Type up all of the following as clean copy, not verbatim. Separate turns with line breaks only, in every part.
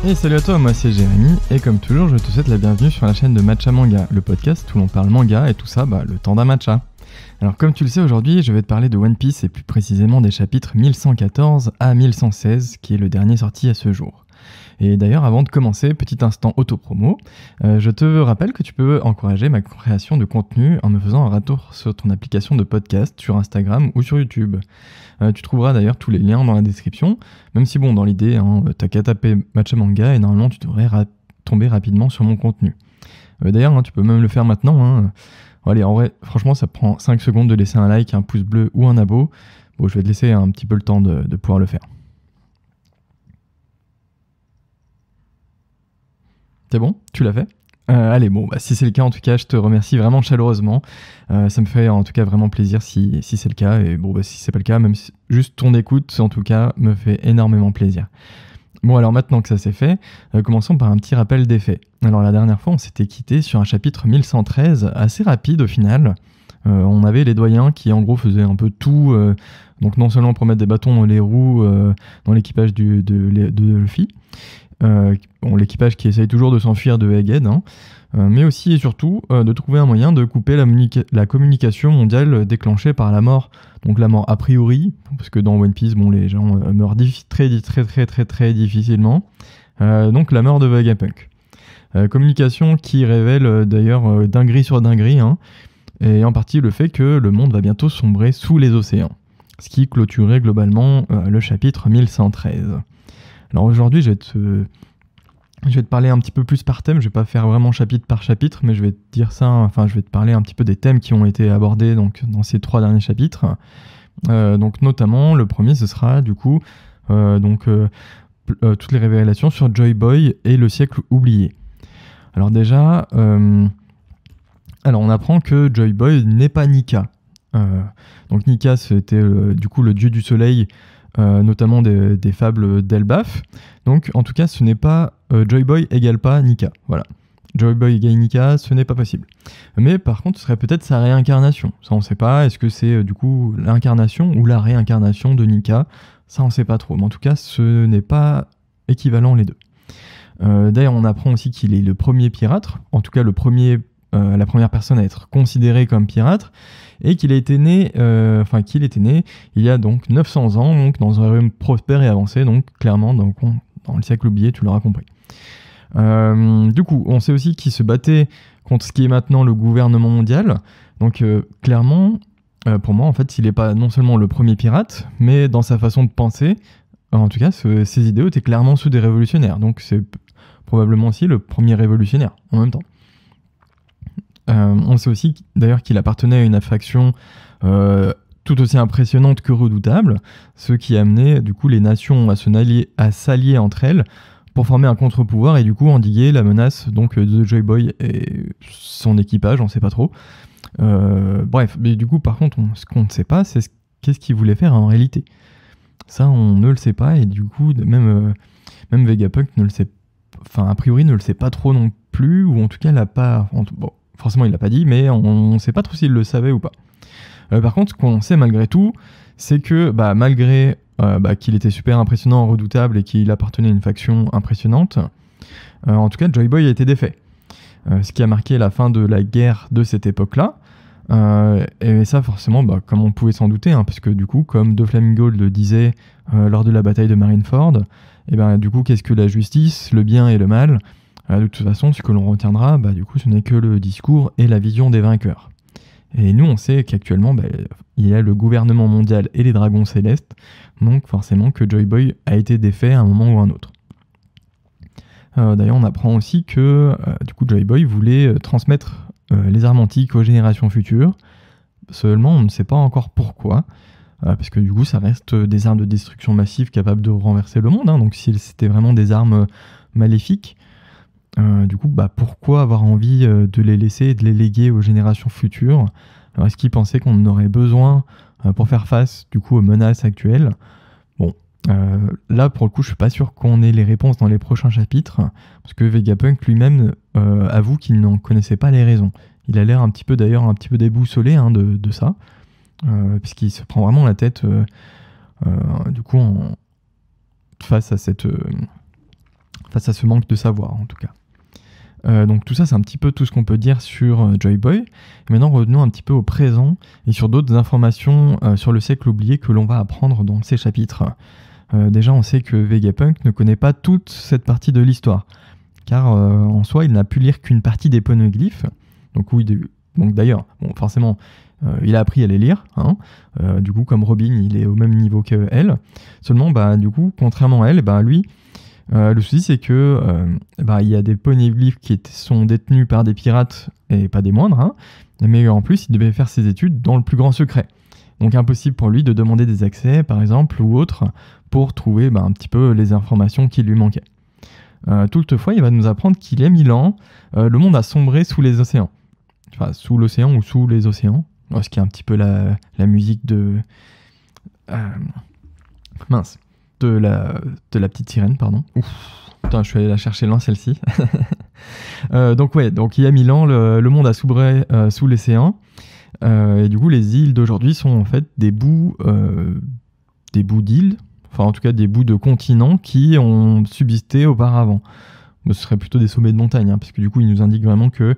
Et salut à toi, moi c'est Jérémy, et comme toujours je te souhaite la bienvenue sur la chaîne de Matcha Manga, le podcast où l'on parle manga et tout ça, le temps d'un matcha. Alors comme tu le sais aujourd'hui, je vais te parler de One Piece et plus précisément des chapitres 1114 à 1116, qui est le dernier sorti à ce jour. Et d'ailleurs, avant de commencer, petit instant auto-promo, je te rappelle que tu peux encourager ma création de contenu en me faisant un retour sur ton application de podcast, sur Instagram ou sur YouTube. Tu trouveras d'ailleurs tous les liens dans la description, même si dans l'idée, t'as qu'à taper Matcha Manga et normalement tu devrais tomber rapidement sur mon contenu. D'ailleurs, tu peux même le faire maintenant. Allez, en vrai, franchement, ça prend 5 secondes de laisser un like, un pouce bleu ou un abo. Bon, je vais te laisser un petit peu le temps de pouvoir le faire. C'est bon? Tu l'as fait? Allez, si c'est le cas, en tout cas, je te remercie vraiment chaleureusement. Ça me fait en tout cas vraiment plaisir si c'est le cas. Et si c'est pas le cas, même juste ton écoute, en tout cas, me fait énormément plaisir. Bon, alors maintenant que ça c'est fait, commençons par un petit rappel des faits. Alors la dernière fois, on s'était quitté sur un chapitre 1113, assez rapide au final. On avait les doyens qui en gros faisaient un peu tout, donc non seulement pour mettre des bâtons dans les roues dans l'équipage de Luffy, l'équipage qui essaye toujours de s'enfuir de Egghead, mais aussi et surtout de trouver un moyen de couper la communication mondiale déclenchée par la mort. Donc la mort a priori, parce que dans One Piece, les gens meurent très difficilement. Donc la mort de Vegapunk. Communication qui révèle d'ailleurs dinguerie sur dinguerie, et en partie le fait que le monde va bientôt sombrer sous les océans. Ce qui clôturait globalement le chapitre 1113. Alors aujourd'hui, je vais te parler un petit peu plus par thème. Je vais pas faire vraiment chapitre par chapitre, mais je vais te parler un petit peu des thèmes qui ont été abordés dans ces 3 derniers chapitres. Donc notamment, le premier, ce sera du coup toutes les révélations sur Joy Boy et le siècle oublié. Alors déjà, on apprend que Joy Boy n'est pas Nika. Donc Nika, c'était du coup le dieu du soleil, notamment des fables d'Elbaf. Donc en tout cas, ce n'est pas Joy Boy égale pas Nika. Voilà. Joy Boy égale Nika, ce n'est pas possible. Mais par contre, ce serait peut-être sa réincarnation. Ça, on ne sait pas. Est-ce que c'est du coup l'incarnation ou la réincarnation de Nika? Ça, on ne sait pas trop. Mais en tout cas, ce n'est pas équivalent les deux. D'ailleurs, on apprend aussi qu'il est le premier pirate. En tout cas, la première personne à être considérée comme pirate. Et qu'il était né il y a donc 900 ans, donc dans un royaume prospère et avancé, donc clairement dans le siècle oublié, tu l'auras compris. Du coup, on sait aussi qu'il se battait contre ce qui est maintenant le gouvernement mondial. Donc clairement, pour moi, en fait, il n'est pas non seulement le premier pirate, mais dans sa façon de penser, en tout cas, ses idéaux étaient clairement ceux des révolutionnaires. Donc c'est probablement aussi le premier révolutionnaire en même temps. On sait aussi d'ailleurs qu'il appartenait à une faction tout aussi impressionnante que redoutable, ce qui a amené du coup les nations à s'allier entre elles pour former un contre-pouvoir et du coup endiguer la menace donc de Joy Boy et son équipage, on ne sait pas trop. Bref, mais du coup par contre ce qu'on ne sait pas, c'est qu'est-ce qu'il voulait faire en réalité. Ça on ne le sait pas et du coup même Vegapunk ne le sait, a priori ne le sait pas trop non plus, ou en tout cas l'a pas. Forcément, il l'a pas dit, mais on ne sait pas trop s'il le savait ou pas. Par contre, ce qu'on sait malgré tout, c'est que malgré qu'il était super impressionnant, redoutable et qu'il appartenait à une faction impressionnante, en tout cas, Joy Boy a été défait. Ce qui a marqué la fin de la guerre de cette époque-là. Et ça, forcément, comme on pouvait s'en douter, parce que du coup, comme Doflamingo le disait lors de la bataille de Marineford, du coup, qu'est-ce que la justice, le bien et le mal? De toute façon, ce que l'on retiendra, du coup, ce n'est que le discours et la vision des vainqueurs. Et nous, on sait qu'actuellement, il y a le gouvernement mondial et les dragons célestes, donc forcément que Joy Boy a été défait à un moment ou à un autre. D'ailleurs, on apprend aussi que du coup, Joy Boy voulait transmettre les armes antiques aux générations futures. Seulement, on ne sait pas encore pourquoi, parce que du coup, ça reste des armes de destruction massive capables de renverser le monde. Donc, si c'était vraiment des armes maléfiques, du coup, pourquoi avoir envie de les laisser et de les léguer aux générations futures? Alors, est-ce qu'ils pensaient qu'on en aurait besoin pour faire face du coup aux menaces actuelles? Là, pour le coup, je suis pas sûr qu'on ait les réponses dans les prochains chapitres, parce que Vegapunk lui-même avoue qu'il n'en connaissait pas les raisons. Il a l'air un petit peu d'ailleurs un petit peu déboussolé hein, de ça, puisqu'il se prend vraiment la tête du coup face à ce manque de savoir en tout cas. Donc tout ça c'est un petit peu tout ce qu'on peut dire sur Joy Boy. Et maintenant revenons un petit peu au présent et sur d'autres informations sur le siècle oublié que l'on va apprendre dans ces chapitres. Déjà on sait que Vegapunk ne connaît pas toute cette partie de l'histoire, car en soi il n'a pu lire qu'une partie des poneglyphes. Donc d'ailleurs, bon, forcément il a appris à les lire, hein. Du coup comme Robin il est au même niveau qu'elle, seulement du coup contrairement à elle, lui le souci c'est que il y a des poneglyphes qui sont détenus par des pirates et pas des moindres, hein, mais en plus il devait faire ses études dans le plus grand secret. Donc impossible pour lui de demander des accès par exemple ou autre pour trouver un petit peu les informations qui lui manquaient. Toutefois il va nous apprendre qu'il y a 1000 ans le monde a sombré sous les océans. Enfin sous l'océan ou sous les océans, ce qui est un petit peu la musique de... de la petite sirène, pardon. Ouf, putain, je suis allé la chercher loin celle-ci. Donc il y a 1000 ans, le monde a sombré sous l'océan. Et du coup, les îles d'aujourd'hui sont en fait des bouts d'îles, enfin en tout cas des bouts de continents qui ont subsisté auparavant. Ce serait plutôt des sommets de montagne, hein, parce que du coup, il nous indique vraiment que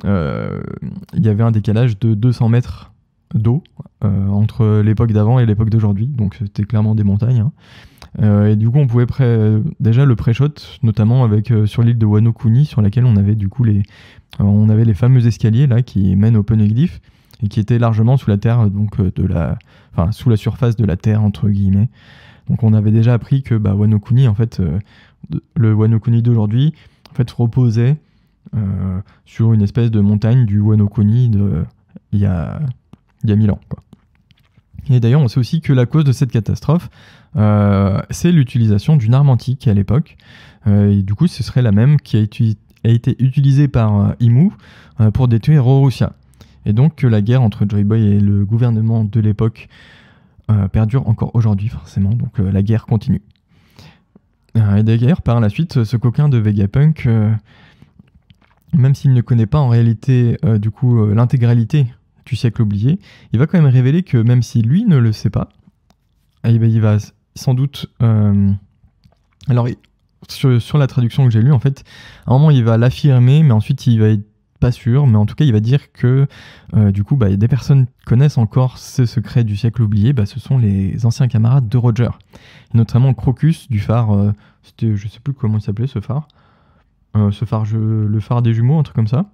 il y avait un décalage de 200 mètres d'eau entre l'époque d'avant et l'époque d'aujourd'hui, donc c'était clairement des montagnes, hein. Et du coup on pouvait déjà le pré-shot notamment avec sur l'île de Wano Kuni sur laquelle on avait du coup les fameux escaliers là qui mènent au poneglyph et qui étaient largement sous la terre, donc sous la surface de la terre entre guillemets. Donc on avait déjà appris que Wano Kuni en fait le Wano Kuni d'aujourd'hui en fait reposait sur une espèce de montagne du Wano Kuni il y a 1000 ans, quoi. Et d'ailleurs, on sait aussi que la cause de cette catastrophe, c'est l'utilisation d'une arme antique à l'époque. Et du coup, ce serait la même qui a été utilisée par Imu pour détruire Rorussia. Et donc que la guerre entre Joy Boy et le gouvernement de l'époque perdure encore aujourd'hui, forcément. Donc la guerre continue. Et d'ailleurs, par la suite, ce coquin de Vegapunk, même s'il ne connaît pas en réalité l'intégralité du siècle oublié, il va quand même révéler que même si lui ne le sait pas, il va sans doute... Alors, sur la traduction que j'ai lue, en fait, à un moment, il va l'affirmer, mais ensuite, il va être pas sûr, mais en tout cas, il va dire que, des personnes connaissent encore ce secret du siècle oublié, ce sont les anciens camarades de Roger. Et notamment Crocus, du phare, je sais plus comment il s'appelait, ce phare. Le phare des jumeaux, un truc comme ça.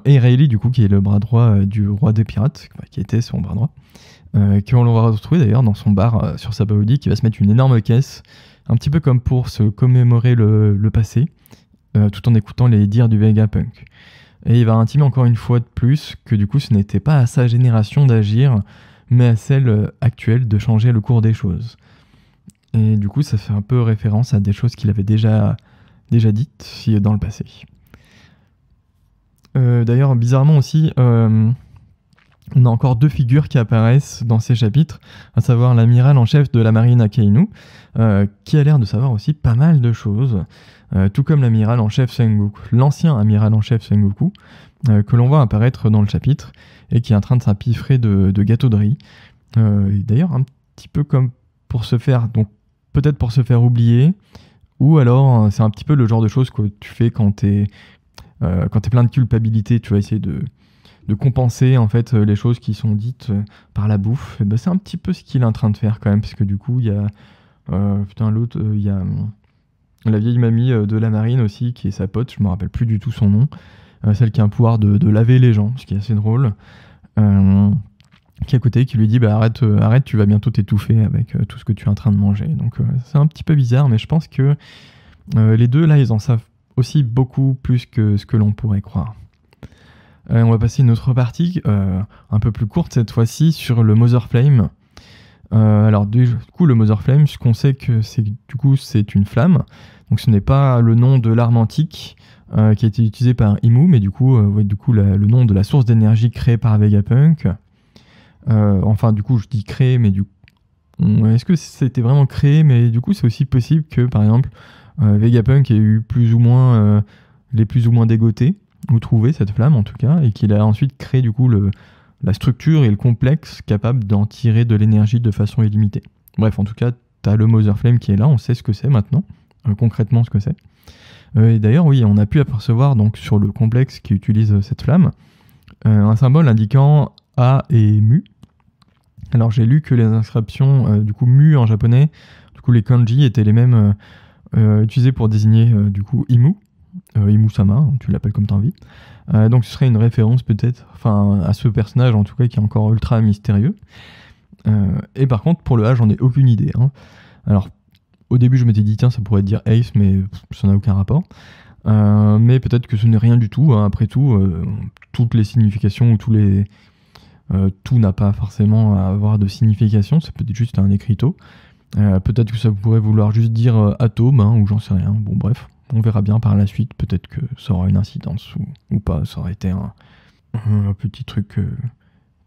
Et Rayleigh, du coup, qui est le bras droit du roi des pirates, qui était son bras droit, qu'on va retrouver d'ailleurs dans son bar sur Sabaody, qui va se mettre une énorme caisse, un petit peu comme pour se commémorer le passé, tout en écoutant les dires du Vegapunk. Et il va intimer encore une fois de plus que du coup ce n'était pas à sa génération d'agir, mais à celle actuelle de changer le cours des choses. Et du coup ça fait un peu référence à des choses qu'il avait déjà dites dans le passé. D'ailleurs, bizarrement aussi, on a encore deux figures qui apparaissent dans ces chapitres, à savoir l'amiral en chef de la marine Akainu, qui a l'air de savoir aussi pas mal de choses, tout comme l'amiral en chef Sengoku, l'ancien amiral en chef Sengoku, que l'on voit apparaître dans le chapitre, et qui est en train de s'empiffrer de gâteaux de riz. D'ailleurs, un petit peu comme pour se faire, donc peut-être pour se faire oublier, ou alors c'est un petit peu le genre de choses que tu fais quand t'es plein de culpabilité, tu vas essayer de compenser en fait les choses qui sont dites par la bouffe. Et c'est un petit peu ce qu'il est en train de faire quand même, parce que du coup il y a il y a la vieille mamie de la marine aussi qui est sa pote, je me rappelle plus du tout son nom, celle qui a un pouvoir de laver les gens, ce qui est assez drôle, qui est à côté, qui lui dit arrête, tu vas bientôt t'étouffer avec tout ce que tu es en train de manger. Donc c'est un petit peu bizarre, mais je pense que les deux là ils en savent aussi beaucoup plus que ce que l'on pourrait croire. On va passer une autre partie, un peu plus courte cette fois-ci, sur le Mother Flame. Alors du coup, le Mother Flame, ce qu'on sait que c'est une flamme, donc ce n'est pas le nom de l'arme antique qui a été utilisée par Imu, mais du coup le nom de la source d'énergie créée par Vegapunk. Enfin du coup je dis créée, mais est-ce que c'était vraiment créé? Mais du coup c'est aussi possible que par exemple Vegapunk ait eu plus ou moins dégoté, ou trouvé cette flamme en tout cas, et qu'il a ensuite créé du coup la structure et le complexe capable d'en tirer de l'énergie de façon illimitée. Bref, en tout cas, tu as le Mother Flame qui est là, on sait ce que c'est maintenant, concrètement ce que c'est. Et d'ailleurs, oui, on a pu apercevoir donc, sur le complexe qui utilise cette flamme, un symbole indiquant A et Mu. Alors j'ai lu que les inscriptions, du coup Mu en japonais, du coup les kanji étaient les mêmes utilisés pour désigner du coup Imu, Imu-sama, tu l'appelles comme t'as envie. Donc ce serait une référence peut-être, enfin à ce personnage en tout cas qui est encore ultra mystérieux. Et par contre pour le A j'en ai aucune idée. Hein. Alors au début je m'étais dit tiens ça pourrait dire Ace mais ça n'a aucun rapport. Mais peut-être que ce n'est rien du tout. Hein. Après tout, toutes les significations ou tout n'a pas forcément à avoir de signification. C'est peut-être juste un écriteau. Peut-être que ça pourrait vouloir juste dire atome ou j'en sais rien. Bon bref, on verra bien par la suite. Peut-être que ça aura une incidence ou pas. Ça aurait été un petit truc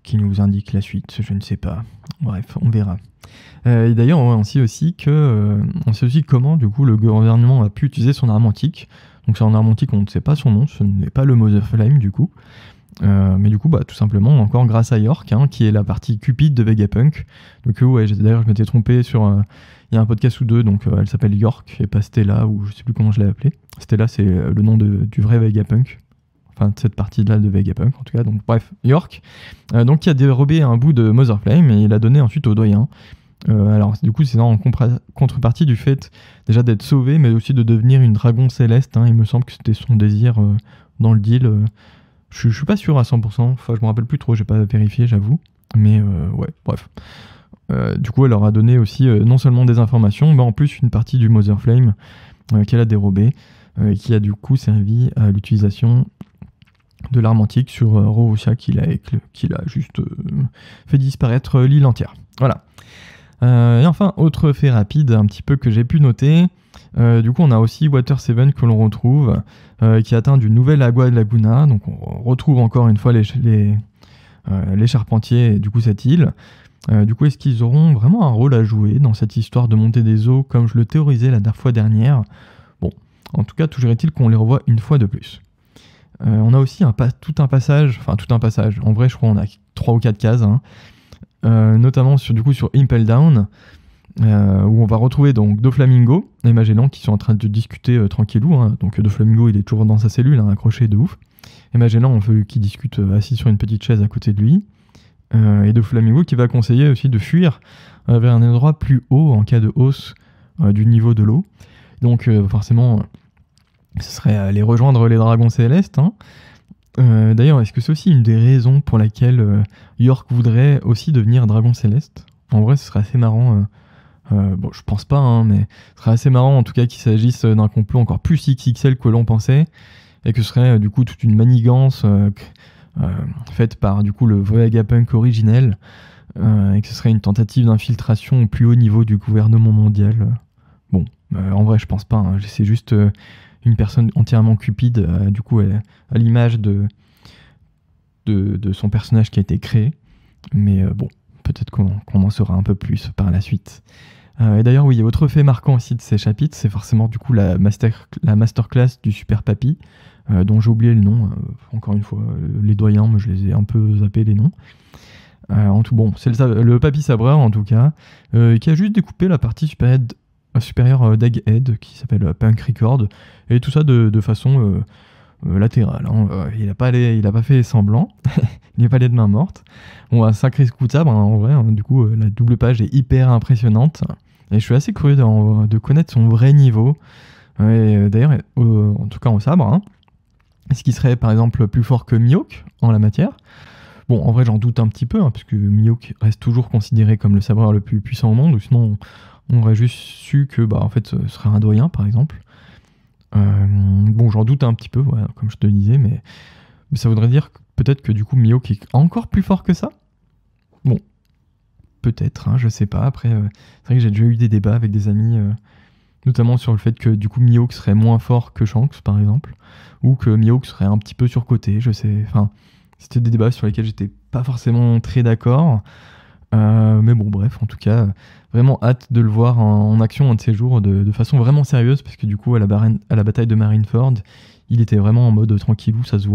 qui nous indique la suite. Je ne sais pas. Bref, on verra. Et d'ailleurs, on sait aussi comment du coup le gouvernement a pu utiliser son arme antique. Donc c'est un arme antique, on ne sait pas son nom, ce n'est pas le Mother Flame du coup. Mais du coup, tout simplement, encore grâce à York, qui est la partie cupide de Vegapunk. Donc ouais, d'ailleurs, je m'étais trompé sur... Il y a un podcast ou deux, donc elle s'appelle York, et pas Stella, ou je sais plus comment je l'ai appelée. Stella, c'est le nom du vrai Vegapunk. Enfin, de cette partie-là de Vegapunk, en tout cas. Donc bref, York. Donc qui a dérobé un bout de Mother Flame, et il l'a donné ensuite au doyen. Alors du coup c'est en contrepartie du fait déjà d'être sauvé mais aussi de devenir une dragon céleste, il me semble que c'était son désir dans le deal. Je suis pas sûr à 100%, enfin je me rappelle plus trop, j'ai pas vérifié j'avoue, mais ouais bref. Du coup elle leur a donné aussi non seulement des informations mais en plus une partie du Mother Flame qu'elle a dérobé qui a du coup servi à l'utilisation de l'arme antique sur Rohusha qu'il a juste fait disparaître l'île entière. Voilà. Et enfin, autre fait rapide, un petit peu que j'ai pu noter, du coup on a aussi Water 7 que l'on retrouve, qui atteint du nouvel Agua de Laguna, donc on retrouve encore une fois les charpentiers et du coup cette île. Du coup est-ce qu'ils auront vraiment un rôle à jouer dans cette histoire de montée des eaux comme je le théorisais la fois dernière? Bon, en tout cas toujours est-il qu'on les revoit une fois de plus. On a aussi tout un passage, en vrai je crois on a 3 ou 4 cases, notamment sur Impel Down, où on va retrouver donc Doflamingo et Magellan qui sont en train de discuter tranquillou. Donc Doflamingo il est toujours dans sa cellule, accroché de ouf. Et Magellan on veut qu'il discute assis sur une petite chaise à côté de lui. Et Doflamingo qui va conseiller aussi de fuir vers un endroit plus haut en cas de hausse du niveau de l'eau. Donc forcément ce serait aller rejoindre les dragons célestes. D'ailleurs, est-ce que c'est aussi une des raisons pour laquelle York voudrait aussi devenir dragon céleste? En vrai, ce serait assez marrant. Bon, je pense pas, mais ce serait assez marrant en tout cas qu'il s'agisse d'un complot encore plus XXL que l'on pensait, et que ce serait du coup toute une manigance faite par du coup le Vegapunk originel, et que ce serait une tentative d'infiltration au plus haut niveau du gouvernement mondial. Bon, en vrai, je pense pas. C'est juste une personne entièrement cupide, du coup à l'image de son personnage qui a été créé. Mais bon, peut-être qu'on en saura un peu plus par la suite. Et d'ailleurs, oui, autre fait marquant aussi de ces chapitres, c'est forcément du coup la masterclass du Super Papy, dont j'ai oublié le nom. Encore une fois, les doyens, moi je les ai un peu zappés les noms. En tout bon, c'est le Papy Sabreur en tout cas, qui a juste découpé la partie supérieure d'Egghead qui s'appelle Punk Record, et tout ça de façon latérale. Il a pas fait semblant, il n'est pas allé de main morte. Bon, un sacré coup de sabre en vrai, du coup la double page est hyper impressionnante, et je suis assez curieux de connaître son vrai niveau. Et d'ailleurs, en tout cas en sabre, est-ce qu'il serait par exemple plus fort que Mihawk en la matière? Bon, en vrai j'en doute un petit peu, puisque Mihawk reste toujours considéré comme le sabreur le plus puissant au monde, ou sinon on aurait juste su que en fait ce serait un doyen par exemple. Bon, j'en doute un petit peu, voilà, comme je te le disais, mais ça voudrait dire peut-être que du coup Mihawk est encore plus fort que ça. Bon, peut-être, je sais pas. Après, c'est vrai que j'ai déjà eu des débats avec des amis, notamment sur le fait que du coup Mihawk serait moins fort que Shanks par exemple, ou que Mihawk serait un petit peu surcoté, je sais. Enfin, c'était des débats sur lesquels j'étais pas forcément très d'accord. Mais bon, bref, en tout cas, vraiment hâte de le voir en action un de ces jours de façon vraiment sérieuse, parce que du coup, à la bataille de Marineford, il était vraiment en mode tranquillou, ça se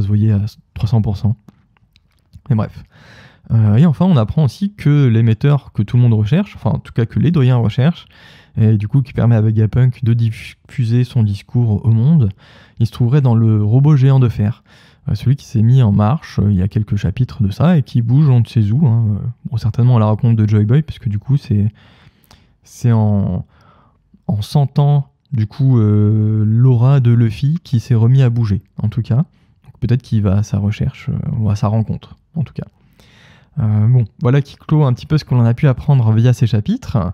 voyait à 300%. Et bref. Et enfin, on apprend aussi que l'émetteur que tout le monde recherche, enfin en tout cas que les doyens recherchent, et du coup qui permet à Vegapunk de diffuser son discours au monde, il se trouverait dans le robot géant de fer. Celui qui s'est mis en marche il y a quelques chapitres de ça et qui bouge on ne sait où. Bon, certainement à la rencontre de Joy Boy, puisque du coup c'est en sentant du coup l'aura de Luffy qui s'est remis à bouger, en tout cas. Donc, peut-être qu'il va à sa recherche ou à sa rencontre, en tout cas. Bon, voilà qui clôt un petit peu ce qu'on a pu apprendre via ces chapitres.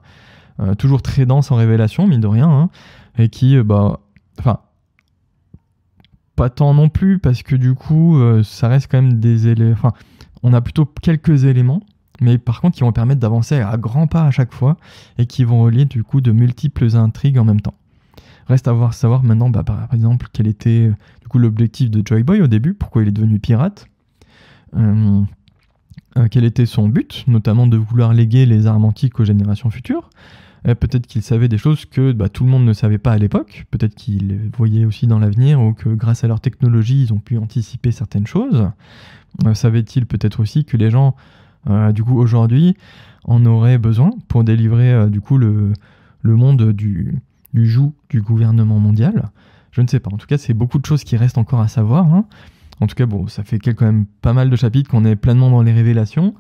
Toujours très dense en révélation, mine de rien, et qui, pas tant non plus, parce que du coup, ça reste quand même des éléments... Enfin, on a plutôt quelques éléments, mais par contre, qui vont permettre d'avancer à grands pas à chaque fois, et qui vont relier du coup de multiples intrigues en même temps. Reste à savoir maintenant, par exemple, quel était du coup l'objectif de Joy Boy au début, pourquoi il est devenu pirate, quel était son but, notamment de vouloir léguer les armes antiques aux générations futures. Peut-être qu'il savait des choses que tout le monde ne savait pas à l'époque, peut-être qu'il voyait aussi dans l'avenir, ou que grâce à leur technologie, ils ont pu anticiper certaines choses. Savait-il peut-être aussi que les gens, du coup, aujourd'hui, en auraient besoin pour délivrer, du coup, le monde du joug du gouvernement mondial? Je ne sais pas. En tout cas, c'est beaucoup de choses qui restent encore à savoir. En tout cas, bon, ça fait quand même pas mal de chapitres qu'on est pleinement dans les révélations.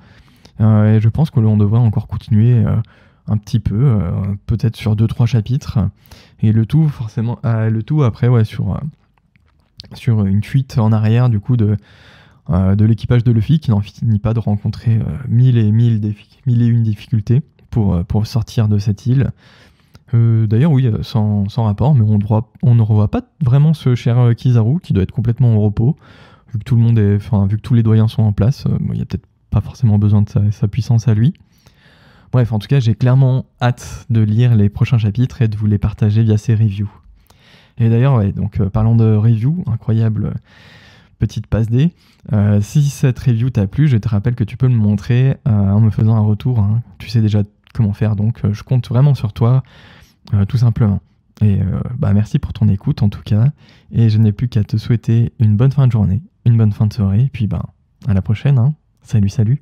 Et je pense qu'on devrait encore continuer un petit peu, peut-être sur 2-3 chapitres. Et le tout, forcément, après, sur une fuite en arrière, du coup, de l'équipage de Luffy, qui n'en finit pas de rencontrer mille et une difficultés pour sortir de cette île. D'ailleurs, oui, sans rapport, mais on ne revoit pas vraiment ce cher Kizaru, qui doit être complètement au repos, vu que vu que tous les doyens sont en place. Il n'y a peut-être pas forcément besoin de sa puissance à lui. Bref, en tout cas, j'ai clairement hâte de lire les prochains chapitres et de vous les partager via ces reviews. Et d'ailleurs, parlons de review, incroyable petite passe D. Si cette review t'a plu, je te rappelle que tu peux me montrer en me faisant un retour. Tu sais déjà comment faire, donc je compte vraiment sur toi, tout simplement. Et merci pour ton écoute en tout cas. Et je n'ai plus qu'à te souhaiter une bonne fin de journée, une bonne fin de soirée. Et puis à la prochaine. Salut.